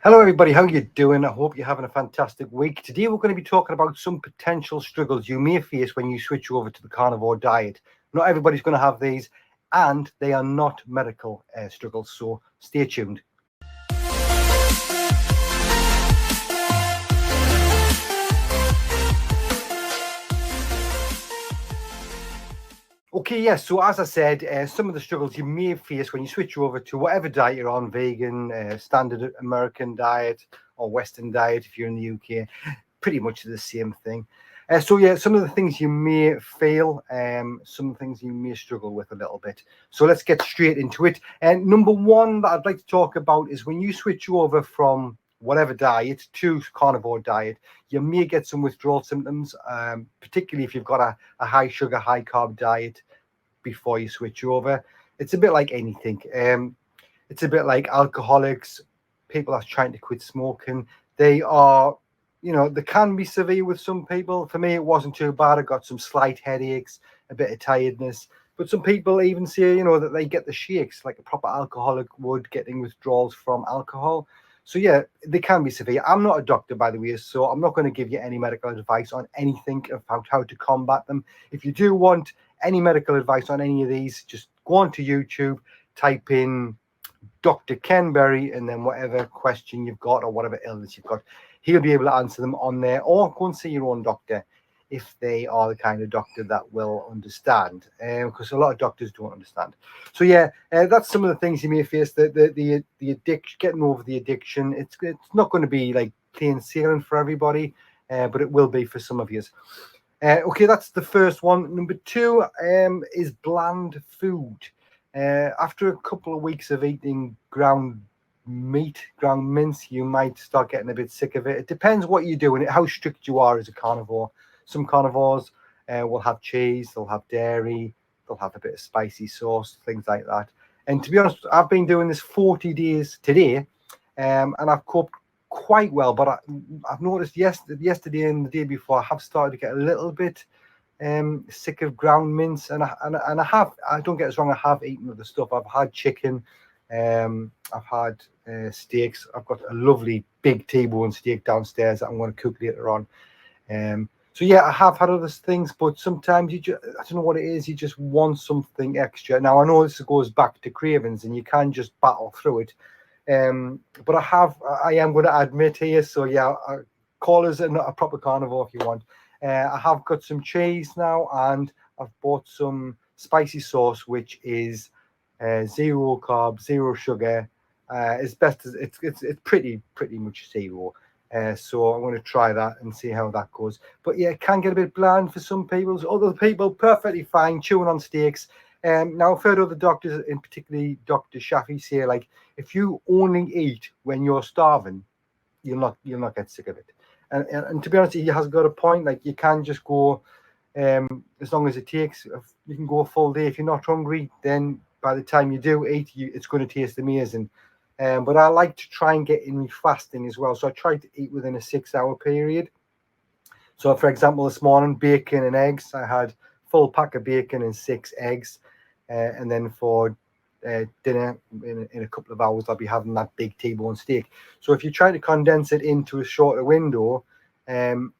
Hello everybody, how you doing? I hope you're having a fantastic week. Today we're going to be talking about some potential struggles you may face when you switch over to the carnivore diet. Not everybody's going to have these, and they are not medical struggles, so stay tuned. Okay, yes, so as I said, some of the struggles you may face when you switch over to whatever diet you're on, vegan, standard American diet, or Western diet if you're in the UK, pretty much the same thing. Some of the things you may fail, some things you may struggle with a little bit. So let's get straight into it. And number one that I'd like to talk about is when you switch over from whatever diet to carnivore diet, you may get some withdrawal symptoms, particularly if you've got a high sugar, high carb diet before you switch over. It's a bit like anything. It's a bit like alcoholics, people are trying to quit smoking. They can be severe with some people. For me, it wasn't too bad. I got some slight headaches, a bit of tiredness. But some people even say, that they get the shakes like a proper alcoholic would, getting withdrawals from alcohol. So yeah, they can be severe. I'm not a doctor, by the way, so I'm not going to give you any medical advice on anything about how to combat them. If you do want any medical advice on any of these, just go onto YouTube, type in Dr. Ken Berry, and then whatever question you've got or whatever illness you've got, he'll be able to answer them on there. Or go and see your own doctor if they are the kind of doctor that will understand, because a lot of doctors don't understand. So yeah, that's some of the things you may face. The addiction, getting over the addiction, it's not going to be like plain sailing for everybody, but it will be for some of you. Okay, that's the first one. Number two is bland food. After a couple of weeks of eating ground mince, you might start getting a bit sick of it. It depends what you're doing, how strict you are as a carnivore. Some carnivores will have cheese, they'll have dairy, they'll have a bit of spicy sauce, things like that. And to be honest, I've been doing this 40 days today, and I've coped quite well. But I've noticed yesterday and the day before, I have started to get a little bit sick of ground mince, and I don't get us wrong, I have eaten other stuff. I've had chicken, I've had steaks. I've got a lovely big T-bone steak downstairs that I'm going to cook later on. So yeah, I have had other things, but sometimes I don't know what it is, you just want something extra. Now I know this goes back to cravings and you can just battle through it, but I am going to admit here, so yeah, call us a proper carnivore if you want. I have got some cheese now, and I've bought some spicy sauce, which is 0 carb, 0 sugar. As best as it's pretty much 0. So I'm going to try that and see how that goes. But yeah, it can get a bit bland for some people. Other people perfectly fine chewing on steaks. Now I've heard other doctors, in particularly Dr. Shafi, say like if you only eat when you're starving, you'll not get sick of it. And to be honest, he has got a point. Like you can just go, as long as it takes, you can go a full day. If you're not hungry, then by the time you do eat, it's going to taste amazing. But I like to try and get in fasting as well. So I try to eat within a 6-hour period. So for example, this morning, bacon and eggs. I had full pack of bacon and 6 eggs. And then for dinner in a couple of hours, I'll be having that big T-bone steak. So if you try to condense it into a shorter window, you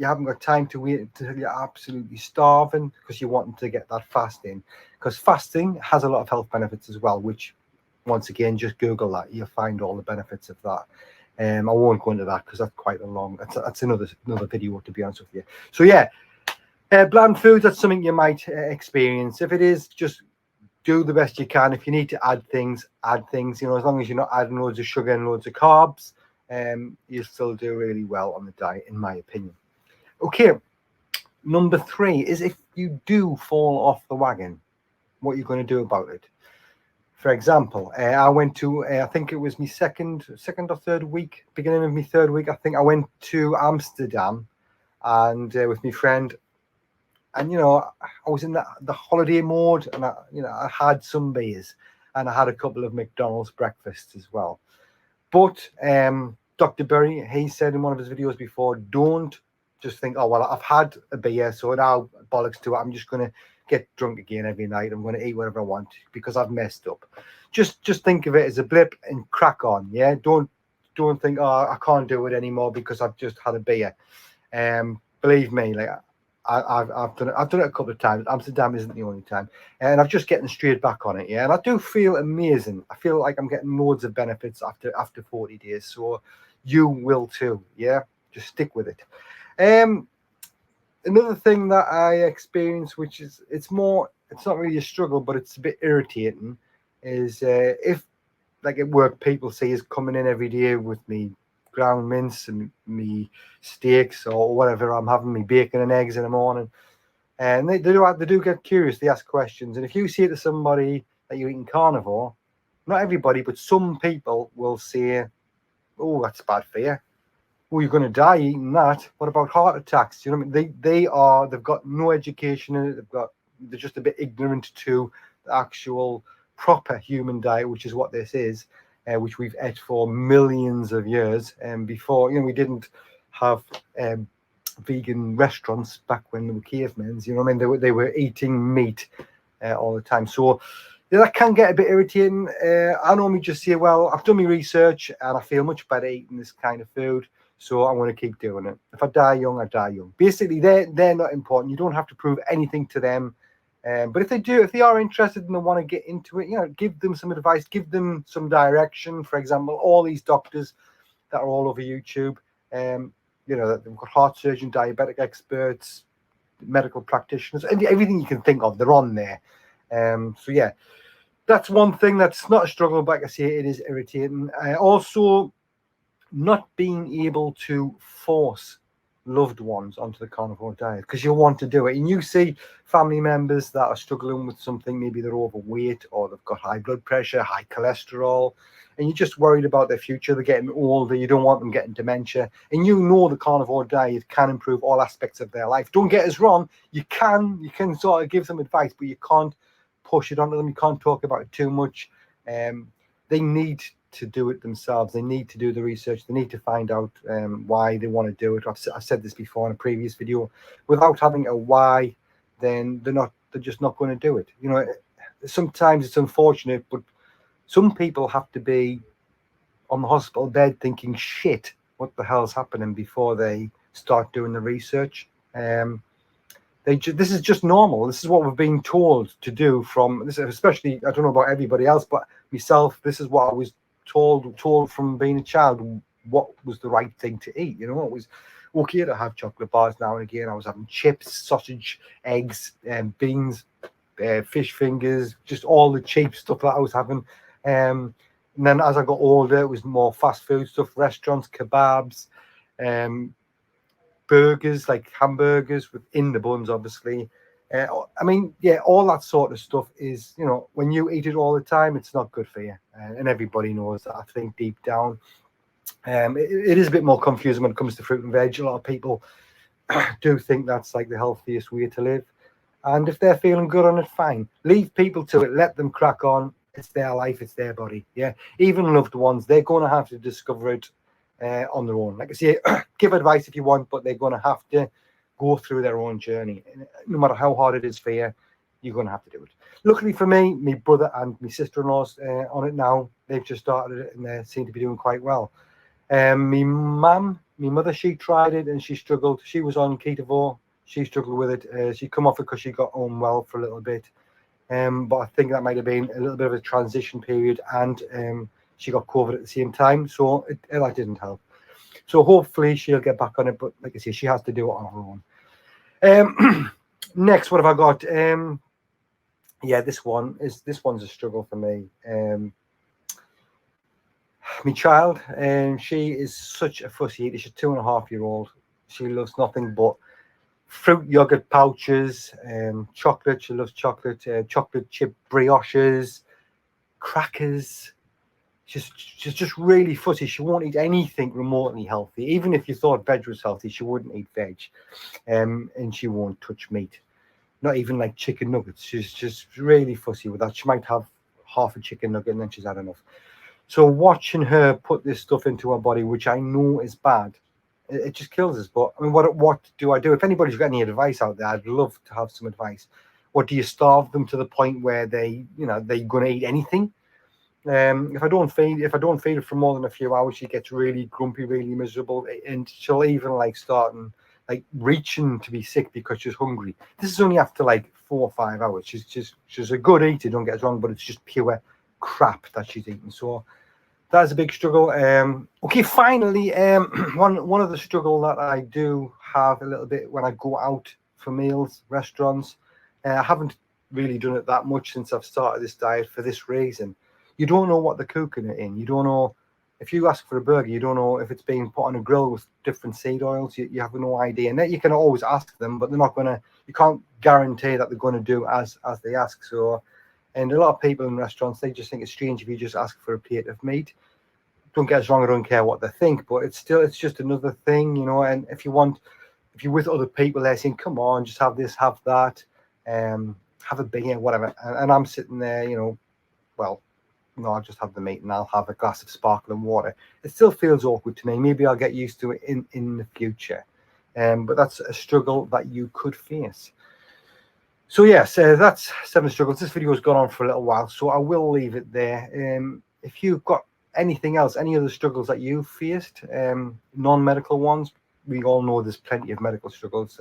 haven't got time to wait until you're absolutely starving, because you want to get that fasting. Because fasting has a lot of health benefits as well, which once again, just Google that, you'll find all the benefits of that. I won't go into that because that's quite a long, that's another video, to be honest with you. So yeah, bland food, that's something you might experience. If it is, just do the best you can. If you need to add things, as long as you're not adding loads of sugar and loads of carbs, you still do really well on the diet, in my opinion. Okay, number 3 is if you do fall off the wagon, what you're going to do about it. For example, I went to, I think it was my second or third week, beginning of my third week, I think I went to Amsterdam and with my friend, and I was in the holiday mode, and I had some beers and I had a couple of McDonald's breakfasts as well. But Dr. Berry, he said in one of his videos before, don't just think, oh well, I've had a beer, so now bollocks to it, I'm just going to get drunk again every night, I'm going to eat whatever I want because I've messed up. Just think of it as a blip and crack on. Yeah, don't don't think, oh, I can't do it anymore because I've just had a beer. Believe me, like I've done it a couple of times. Amsterdam isn't the only time, and I'm just getting straight back on it. Yeah, and I do feel amazing. I feel like I'm getting loads of benefits after 40 days. So you will too. Yeah, just stick with it. Another thing that I experience, which is it's not really a struggle, but it's a bit irritating, is if like at work people see us coming in every day with me ground mince and me steaks or whatever I'm having, me bacon and eggs in the morning, and they do get curious. They ask questions, and if you say to somebody that you're eating carnivore, not everybody, but some people will say, "Oh, that's bad for you. Oh, you're going to die eating that. What about heart attacks?" You know what I mean? They've got no education in it. They're just a bit ignorant to the actual proper human diet, which is what this is, which we've ate for millions of years. And before, we didn't have vegan restaurants back when they were cavemen. You know what I mean? They were eating meat all the time. So that can get a bit irritating. I normally just say, well, I've done my research and I feel much better eating this kind of food, so I'm going to keep doing it. If I die young, I die young. Basically, they're not important. You don't have to prove anything to them. But if they are interested and they want to get into it, give them some advice, give them some direction. For example, all these doctors that are all over YouTube, they've got heart surgeon, diabetic experts, medical practitioners, everything you can think of, they're on there. So yeah, that's one thing that's not a struggle, but like I say, it is irritating. Also, not being able to force loved ones onto the carnivore diet because you want to do it, and you see family members that are struggling with something, maybe they're overweight or they've got high blood pressure, high cholesterol, and you're just worried about their future. They're getting older, you don't want them getting dementia, and the carnivore diet can improve all aspects of their life. Don't get us wrong, you can sort of give them advice, but you can't push it onto them, you can't talk about it too much. They need to do it themselves. They need to do the research. They need to find out why they want to do it. I've said this before in a previous video. Without having a why, then they're just not going to do it. Sometimes it's unfortunate, but some people have to be on the hospital bed thinking, shit, what the hell's happening, before they start doing the research. This is just normal. This is what we've been told to do from this, especially, I don't know about everybody else, but myself, this is what I was told from being a child, what was the right thing to eat. It was okay to have chocolate bars now and again. I was having chips, sausage, eggs, beans, fish fingers, just all the cheap stuff that I was having. And then as I got older, it was more fast food stuff, restaurants, kebabs, burgers, like hamburgers within the buns, obviously. All that sort of stuff is, when you eat it all the time, it's not good for you. And everybody knows that, I think, deep down. It is a bit more confusing when it comes to fruit and veg. A lot of people do think that's like the healthiest way to live. And if they're feeling good on it, fine. Leave people to it. Let them crack on. It's their life. It's their body. Yeah. Even loved ones, they're going to have to discover it on their own. Like I say, give advice if you want, but they're going to have to go through their own journey. No matter how hard it is for you, you're going to have to do it. Luckily for me, my brother and my sister-in-law's on it now. They've just started it and they seem to be doing quite well. My mother, she tried it and she struggled. She was on ketovore. She struggled with it. She come off it because she got unwell for a little bit. But I think that might have been a little bit of a transition period, and she got COVID at the same time, so that didn't help. So hopefully she'll get back on it, but like I say, she has to do it on her own. Next, what have I got? This one's a struggle for me. My child, she is such a fussy eater. She's 2.5-year-old. She loves nothing but fruit yogurt pouches, chocolate. She loves chocolate, chocolate chip brioches, crackers. She's just really fussy. She won't eat anything remotely healthy. Even if you thought veg was healthy, she wouldn't eat veg. And she won't touch meat. Not even like chicken nuggets. She's just really fussy with that. She might have half a chicken nugget and then she's had enough. So watching her put this stuff into her body, which I know is bad, it just kills us. But I mean, what do I do? If anybody's got any advice out there, I'd love to have some advice. What do you starve them to the point where they're going to eat anything? If I don't feed her for more than a few hours, she gets really grumpy, really miserable, and she'll even like starting like reaching to be sick because she's hungry. This is only after like 4 or 5 hours. She's a good eater, don't get us wrong, but it's just pure crap that she's eating. So that's a big struggle. Okay, finally, one of the struggle that I do have a little bit when I go out for meals, restaurants. I haven't really done it that much since I've started this diet for this reason. You don't know what they're cooking it in. You don't know if you ask for a burger. You don't know if it's being put on a grill with different seed oils. You have no idea. And you can always ask them, but they're not gonna. You can't guarantee that they're going to do as they ask. So. And a lot of people in restaurants, they just think it's strange if you just ask for a plate of meat. Don't get us wrong, I don't care what they think, but it's just another thing, you know. And if you're with other people, they're saying, come on, just have this, have that, have a beer, whatever. And I'm sitting there, you know, well, no, I'll just have the meat and I'll have a glass of sparkling water. It still feels awkward to me. Maybe I'll get used to it in the future. But that's a struggle that you could face. So yes, that's 7 struggles. This video has gone on for a little while, so I will leave it there. If you've got anything else, any other struggles that you've faced, non-medical ones, we all know there's plenty of medical struggles,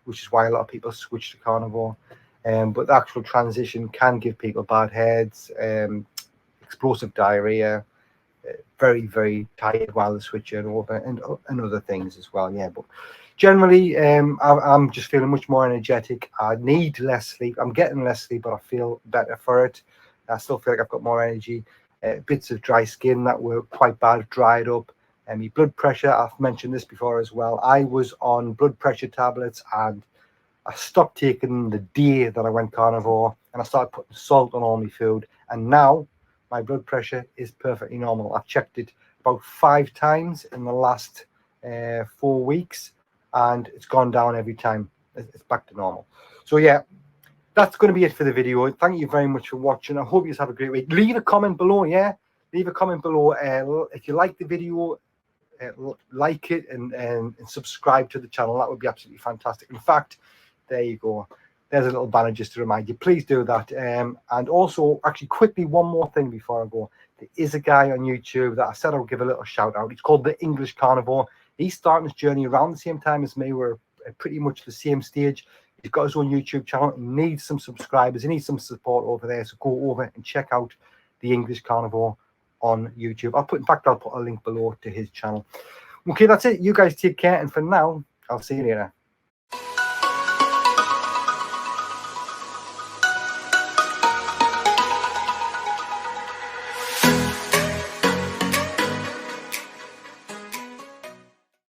which is why a lot of people switch to carnivore. But the actual transition can give people bad heads, explosive diarrhea, very, very tired while they're switching over, and other things as well. Yeah, but generally, I'm just feeling much more energetic. I need less sleep. I'm getting less sleep, but I feel better for it. I still feel like I've got more energy. Bits of dry skin that were quite bad dried up. And my blood pressure, I've mentioned this before as well. I was on blood pressure tablets and I stopped taking the day that I went carnivore, and I started putting salt on all my food. And now my blood pressure is perfectly normal. I've checked it about 5 times in the last 4 weeks, and it's gone down every time. It's back to normal. So yeah, that's going to be it for the video. Thank you very much for watching. I hope you have a great week. Leave a comment below. Yeah, leave a comment below. If you like the video, like it and subscribe to the channel. That would be absolutely fantastic. In fact, there you go. There's a little banner just to remind you. Please do that. And also, actually, quickly, one more thing before I go. There is a guy on YouTube that I said I'll give a little shout out. It's called the English Carnivore. He's starting his journey around the same time as me. We're pretty much the same stage. He's got his own YouTube channel. He needs some subscribers. He needs some support over there. So go over and check out the English Carnivore on YouTube. I'll put a link below to his channel. Okay, that's it. You guys take care. And for now, I'll see you later.